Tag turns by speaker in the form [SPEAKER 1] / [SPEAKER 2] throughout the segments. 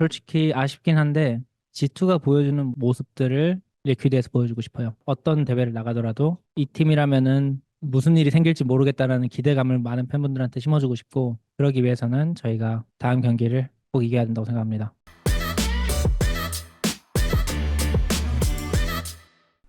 [SPEAKER 1] 솔직히 아쉽긴 한데 G2가 보여주는 모습들을 리퀴드에서 보여주고 싶어요. 어떤 대회를 나가더라도 이 팀이라면은 무슨 일이 생길지 모르겠다라는 기대감을 많은 팬분들한테 심어주고 싶고 그러기 위해서는 저희가 다음 경기를 꼭 이겨야 된다고 생각합니다.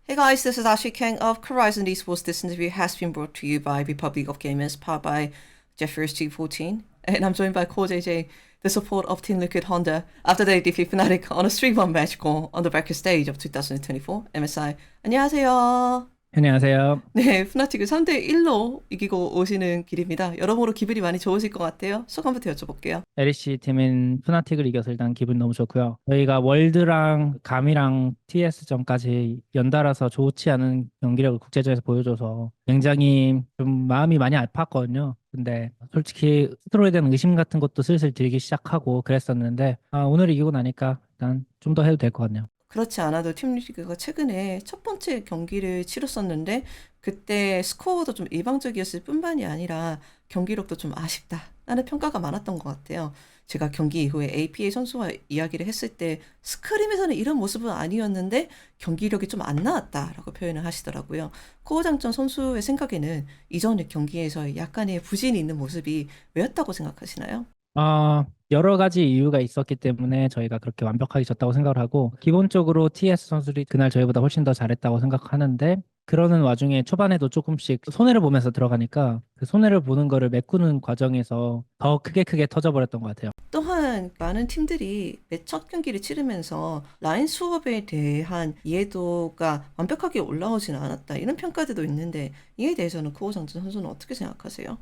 [SPEAKER 2] Hey guys, this is Ashley King of Horizon Esports. This interview has been brought to you by Republic of Gamers, powered by Jeffers G14. And I'm joined by Core JJ, the support of Team Liquid Honda, after they defeat Fnatic on a 3-1 match call on the bracket stage of 2024 MSI. 안녕하세요.
[SPEAKER 1] 안녕하세요.
[SPEAKER 2] 네, 프나틱을 3대1로 이기고 오시는 길입니다. 여러모로 기분이 많이 좋으실 것 같아요. 소감부터 여쭤볼게요.
[SPEAKER 1] LEC 팀인 푸나틱을 이겨서 일단 기분 너무 좋고요. 저희가 월드랑 감이랑 TS전까지 연달아서 좋지 않은 경기력을 국제전에서 보여줘서 굉장히 좀 마음이 많이 아팠거든요. 근데 솔직히 스스로에 대한 의심 같은 것도 슬슬 들기 시작하고 그랬었는데 오늘 이기고 나니까 일단 좀 더 해도 될 것 같네요.
[SPEAKER 2] 그렇지 않아도 팀리그가 최근에 첫 번째 경기를 치렀었는데 그때 스코어도 좀 일방적이었을 뿐만이 아니라 경기력도 좀 아쉽다라는 평가가 많았던 것 같아요. 제가 경기 이후에 APA 선수와 이야기를 했을 때 스크림에서는 이런 모습은 아니었는데 경기력이 좀 안 나왔다라고 표현을 하시더라고요. 코어장전 선수의 생각에는 이전의 경기에서 약간의 부진이 있는 모습이 왜였다고 생각하시나요?
[SPEAKER 1] 여러 가지 이유가 있었기 때문에 저희가 그렇게 완벽하게 졌다고 생각을 하고, 기본적으로 TS 선수들이 그날 저희보다 훨씬 더 잘했다고 생각하는데, 그러는 와중에 초반에도 조금씩 손해를 보면서 들어가니까 그 손해를 보는 거를 메꾸는 과정에서 더 크게 터져버렸던 것 같아요.
[SPEAKER 2] 또한 많은 팀들이 첫 경기를 치르면서 라인 수업에 대한 이해도가 완벽하게 올라오지는 않았다. 이런 평가들도 있는데 이에 대해서는 코어장준 선수는 어떻게 생각하세요?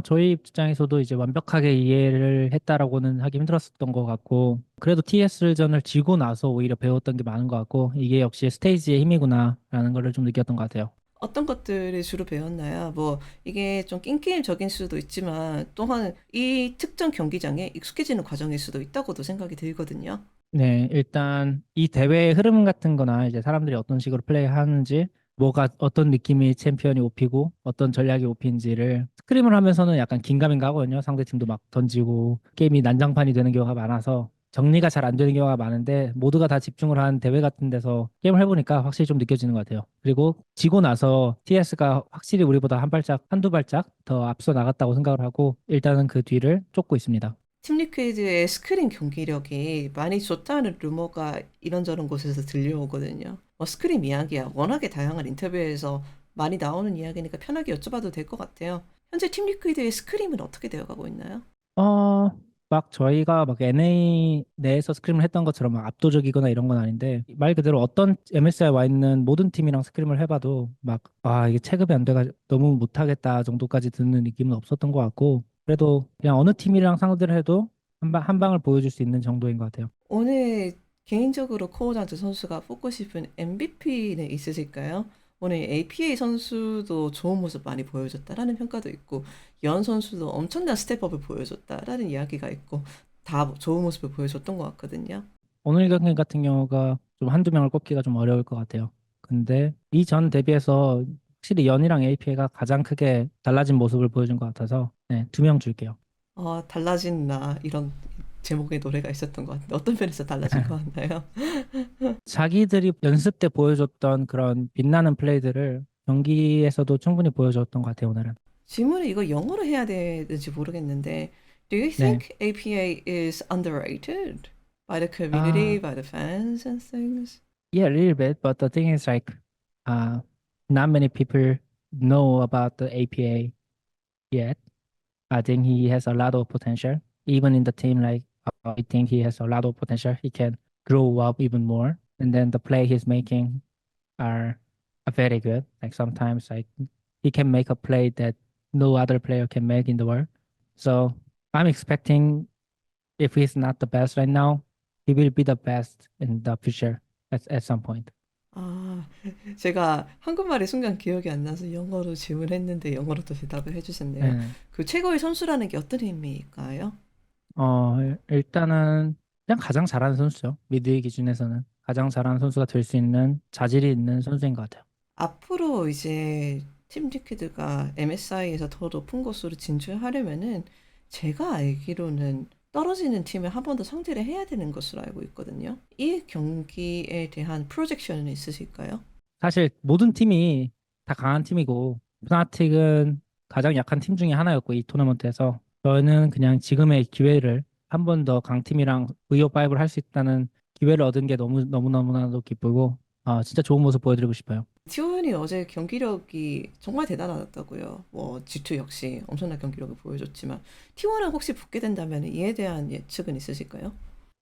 [SPEAKER 1] 저희 입장에서도 이제 완벽하게 이해를 했다라고는 하기 힘들었었던 것 같고, 그래도 TS전을 지고 나서 오히려 배웠던 게 많은 것 같고, 이게 역시 스테이지의 힘이구나라는 걸 좀 느꼈던 것 같아요.
[SPEAKER 2] 어떤 것들을 주로 배웠나요? 뭐 이게 좀 낀게임적인 수도 있지만 또한 이 특정 경기장에 익숙해지는 과정일 수도 있다고도 생각이 들거든요.
[SPEAKER 1] 네, 일단 이 대회의 흐름 같은 거나 이제 사람들이 어떤 식으로 플레이하는지, 뭐가 어떤 느낌이 챔피언이 뽑히고 어떤 전략이 뽑힌지를 스크림을 하면서는 약간 긴가민가 하거든요. 상대팀도 막 던지고 게임이 난장판이 되는 경우가 많아서 정리가 잘 안 되는 경우가 많은데, 모두가 다 집중을 한 대회 같은 데서 게임을 해보니까 확실히 좀 느껴지는 것 같아요. 그리고 지고 나서 TS가 확실히 우리보다 한 발짝, 한두 발짝 더 앞서 나갔다고 생각을 하고 일단은 그 뒤를 쫓고 있습니다.
[SPEAKER 2] 팀리퀴드의 스크린 경기력이 많이 좋다는 루머가 이런저런 곳에서 들려오거든요. 뭐 스크린 이야기야 워낙에 다양한 인터뷰에서 많이 나오는 이야기니까 편하게 여쭤봐도 될 것 같아요. 현재 팀리퀴드의 스크림은 어떻게 되어가고 있나요?
[SPEAKER 1] 어, 막 저희가 막 NA 내에서 스크림을 했던 것처럼 막 압도적이거나 이런 건 아닌데, 말 그대로 어떤 MSI에 와 있는 모든 팀이랑 스크림을 해봐도 막, 이게 체급이 안 돼가 너무 못하겠다 정도까지 드는 느낌은 없었던 것 같고, 그래도 그냥 어느 팀이랑 상대를 해도 한 방을 보여줄 수 있는 정도인 것 같아요.
[SPEAKER 2] 오늘 개인적으로 코어장트 선수가 뽑고 싶은 MVP는 있으실까요? 오늘 APA 선수도 좋은 모습 많이 보여줬다라는 평가도 있고, 연 선수도 엄청난 스텝업을 보여줬다라는 이야기가 있고, 다 좋은 모습을 보여줬던 것 같거든요.
[SPEAKER 1] 오늘 경기 같은 경우가 좀 한두 명을 꼽기가 좀 어려울 것 같아요. 근데 이전 대비해서 확실히 연이랑 APA가 가장 크게 달라진 모습을 보여준 것 같아서 네, 두 명 줄게요.
[SPEAKER 2] 달라진 나 이런 제목의 노래가 있었던 것 같은데 어떤 면에서 달라진 것 같나요?
[SPEAKER 1] 자기들이 연습 때 보여줬던 그런 빛나는 플레이들을 경기에서도 충분히 보여줬던 것 같아요, 오늘은.
[SPEAKER 2] 질문을 이거 영어로 해야 되는지 모르겠는데 Do you
[SPEAKER 1] 네.
[SPEAKER 2] think APA is underrated by the community,
[SPEAKER 1] 아,
[SPEAKER 2] by the fans and things?
[SPEAKER 1] yeah, a little bit, but the thing is like, uh, not many people know about the APA yet. I think he has a lot of potential. Even in the team, like, I think he has a lot of potential. He can grow up even more. And then the play he's making are very good. Like sometimes like he can make a play that no other player can make in the world. So I'm expecting if he's not the best right now, he will be the best in the future at some point.
[SPEAKER 2] 아, 제가 한국말이 순간 기억이 안 나서 영어로 질문했는데 영어로 또 대답을 해주셨네요.
[SPEAKER 1] 네.
[SPEAKER 2] 그 최고의 선수라는 게 어떤 의미일까요?
[SPEAKER 1] 일단은 그냥 가장 잘하는 선수죠. 미드의 기준에서는 가장 잘하는 선수가 될 수 있는 자질이 있는 선수인 것 같아요.
[SPEAKER 2] 앞으로 이제 팀 리퀴드가 MSI에서 더 높은 곳으로 진출하려면은 제가 알기로는 떨어지는 팀을 한 번 더 상대를 해야 되는 것으로 알고 있거든요. 이 경기에 대한 프로젝션은 있으실까요?
[SPEAKER 1] 사실 모든 팀이 다 강한 팀이고 푸나틱은 가장 약한 팀 중에 하나였고 이 토너먼트에서 저는 그냥 지금의 기회를 한 번 더 강팀이랑 VO5를 할 수 있다는 기회를 얻은 게 너무나도 기쁘고 진짜 좋은 모습 보여드리고 싶어요.
[SPEAKER 2] T1이 어제 경기력이 정말 대단하다고요. 뭐 G2 역시 엄청난 경기력을 보여줬지만 T1은 혹시 붙게 된다면 이에 대한 예측은 있으실까요?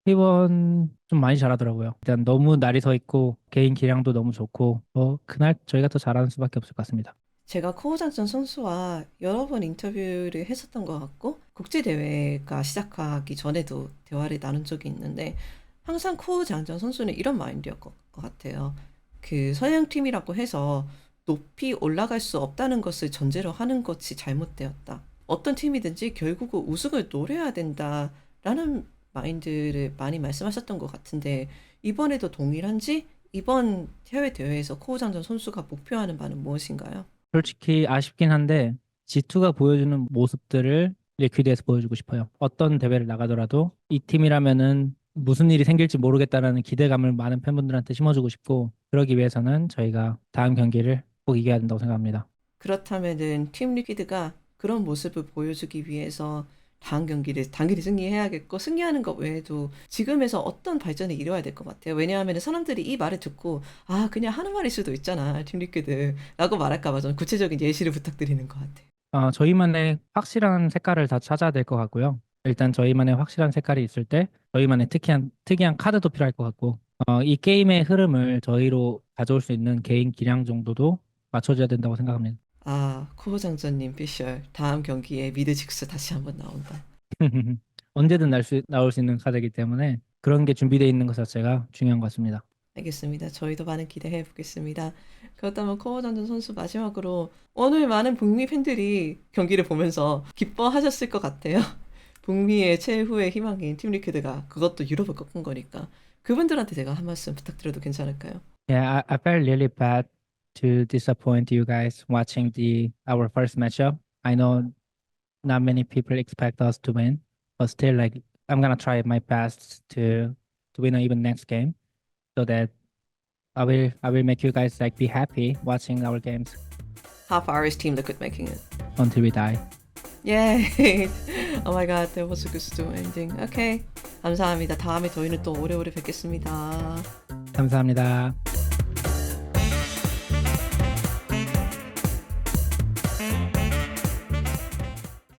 [SPEAKER 1] T1 좀 많이 잘하더라고요. 일단 너무 날이 서 있고 개인 기량도 너무 좋고 그날 저희가 더 잘하는 수밖에 없을 것 같습니다.
[SPEAKER 2] 제가 코우장전 선수와 여러 번 인터뷰를 했었던 것 같고 국제대회가 시작하기 전에도 대화를 나눈 적이 있는데 항상 코우장전 선수는 이런 마인드였을 것 같아요. 그 서양팀이라고 해서 높이 올라갈 수 없다는 것을 전제로 하는 것이 잘못되었다. 어떤 팀이든지 결국은 우승을 노려야 된다라는 마인드를 많이 말씀하셨던 것 같은데 이번에도 동일한지 이번 해외 대회에서 코우장전 선수가 목표하는 바는 무엇인가요?
[SPEAKER 1] 솔직히 아쉽긴 한데 G2가 보여주는 모습들을 리퀴드에서 보여주고 싶어요. 어떤 대회를 나가더라도 이 팀이라면은 무슨 일이 생길지 모르겠다라는 기대감을 많은 팬분들한테 심어주고 싶고 그러기 위해서는 저희가 다음 경기를 꼭 이겨야 된다고 생각합니다.
[SPEAKER 2] 그렇다면은 팀 리퀴드가 그런 모습을 보여주기 위해서 다음 경기를 당연히 승리해야겠고 승리하는 것 외에도 지금에서 어떤 발전을 이뤄야 될 것 같아요. 왜냐하면 사람들이 이 말을 듣고 아 그냥 하는 말일 수도 있잖아 팀 리퀴드라고 말할까 봐 좀 구체적인 예시를 부탁드리는 것 같아요.
[SPEAKER 1] 저희만의 확실한 색깔을 다 찾아야 될 것 같고요. 일단 저희만의 확실한 색깔이 있을 때 저희만의 특이한 카드도 필요할 것 같고 이 게임의 흐름을 저희로 가져올 수 있는 개인 기량 정도도 맞춰줘야 된다고 생각합니다.
[SPEAKER 2] 아 코호장전님 피셜 다음 경기에 미드 직스 다시 한번 나온다.
[SPEAKER 1] 언제든 나올 수 있는 카드이기 때문에 그런 게 준비되어 있는 것 자체가 중요한 것 같습니다.
[SPEAKER 2] 알겠습니다. 저희도 많은 기대해 보겠습니다. 그렇다면 코어장전 선수 마지막으로 오늘 많은 북미 팬들이 경기를 보면서 기뻐하셨을 것 같아요. 북미의 최후의 희망인 팀 리퀴드가 그것도 유럽을 꺾은 거니까 그분들한테 제가 한 말씀 부탁드려도 괜찮을까요?
[SPEAKER 1] Yeah, I felt really bad to disappoint you guys watching the our first matchup. I know not many people expect us to win, but still, like I'm gonna try my best to win even next game, so that I will make you guys like be happy watching our games
[SPEAKER 2] How far is Team Liquid making it?
[SPEAKER 1] until we die.
[SPEAKER 2] Yay! Oh my god, that was a good story ending. Okay. 감사합니다. 다음에 저희는 또 오래오래 뵙겠습니다.
[SPEAKER 1] 감사합니다.